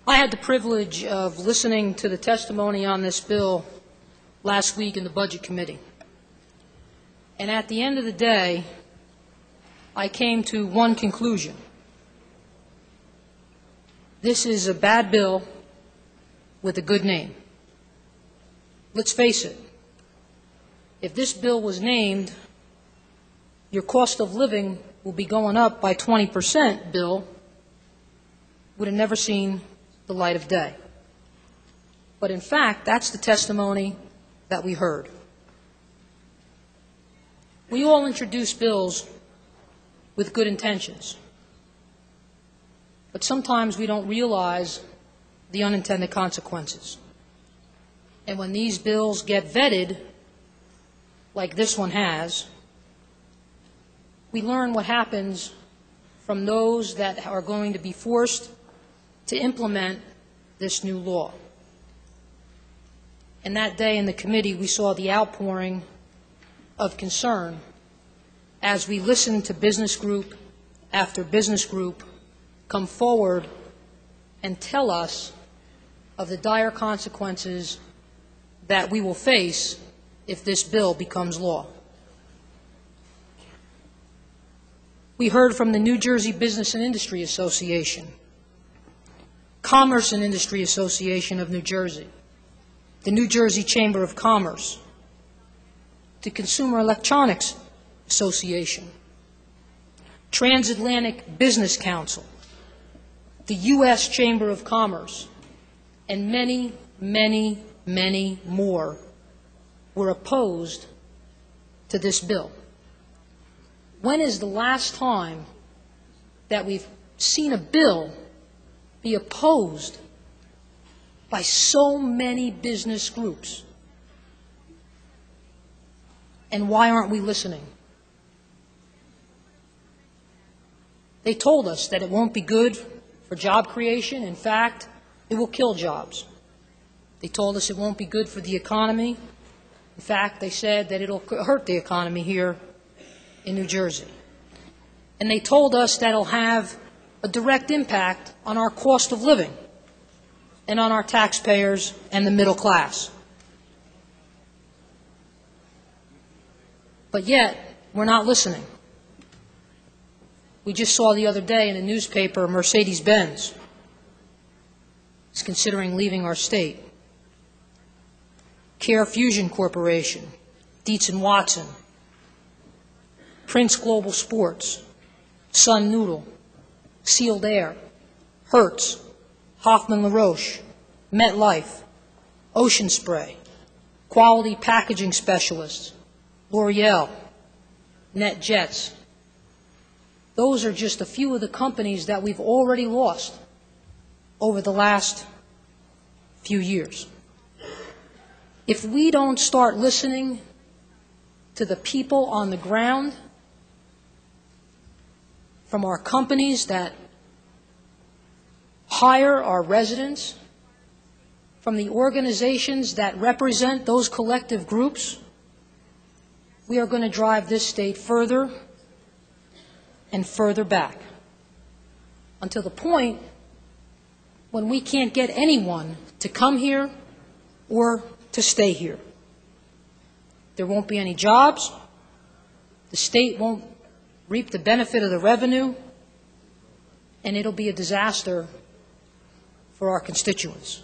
I had the privilege of listening to the testimony on this bill last week in the Budget Committee. And at the end of the day, I came to one conclusion. This is a bad bill with a good name. Let's face it. If this bill was named, your cost of living will be going up by 20%, bill, would have never seen the light of day. But in fact, that's the testimony that we heard. We all introduce bills with good intentions, but sometimes we don't realize the unintended consequences. And when these bills get vetted, like this one has, we learn what happens from those that are going to be forced to implement this new law. And that day in the committee, we saw the outpouring of concern as we listened to business group after business group come forward and tell us of the dire consequences that we will face if this bill becomes law. We heard from the New Jersey Business and Industry Association, Commerce and Industry Association of New Jersey, the New Jersey Chamber of Commerce, the Consumer Electronics Association, Transatlantic Business Council, the U.S. Chamber of Commerce, and many, many, many more were opposed to this bill. When is the last time that we've seen a bill be opposed by so many business groups? And why aren't we listening? They told us that it won't be good for job creation. In fact, it will kill jobs. They told us it won't be good for the economy. In fact, they said that it'll hurt the economy here in New Jersey. And they told us that it'll have a direct impact on our cost of living and on our taxpayers and the middle class. But yet, we're not listening. We just saw the other day in a newspaper Mercedes-Benz is considering leaving our state. Care Fusion Corporation, Dietz & Watson, Prince Global Sports, Sun Noodle, Sealed Air, Hertz, Hoffman LaRoche, MetLife, Ocean Spray, Quality Packaging Specialists, L'Oreal, NetJets. Those are just a few of the companies that we've already lost over the last few years. If we don't start listening to the people on the ground, from our companies that hire our residents, from the organizations that represent those collective groups, we are going to drive this state further and further back until the point when we can't get anyone to come here or to stay here. There won't be any jobs. The state won't reap the benefit of the revenue, and it'll be a disaster for our constituents.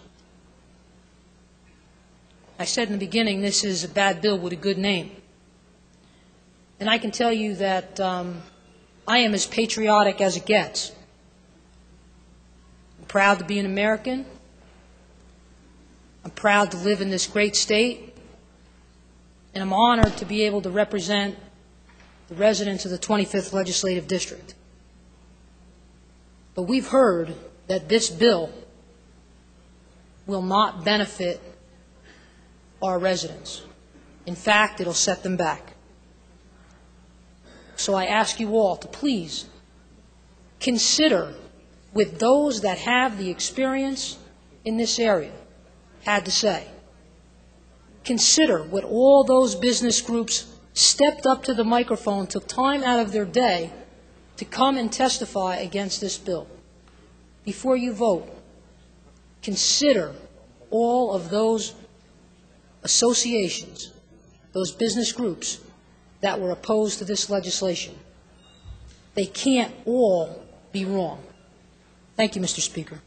I said in the beginning, this is a bad bill with a good name. And I can tell you that I am as patriotic as it gets. I'm proud to be an American. I'm proud to live in this great state. And I'm honored to be able to represent the residents of the 25th Legislative District. But we've heard that this bill will not benefit our residents. In fact, it'll set them back. So I ask you all to please consider, with those that have the experience in this area had to say, consider what all those business groups stepped up to the microphone, took time out of their day to come and testify against this bill. Before you vote, consider all of those associations, those business groups that were opposed to this legislation. They can't all be wrong. Thank you, Mr. Speaker.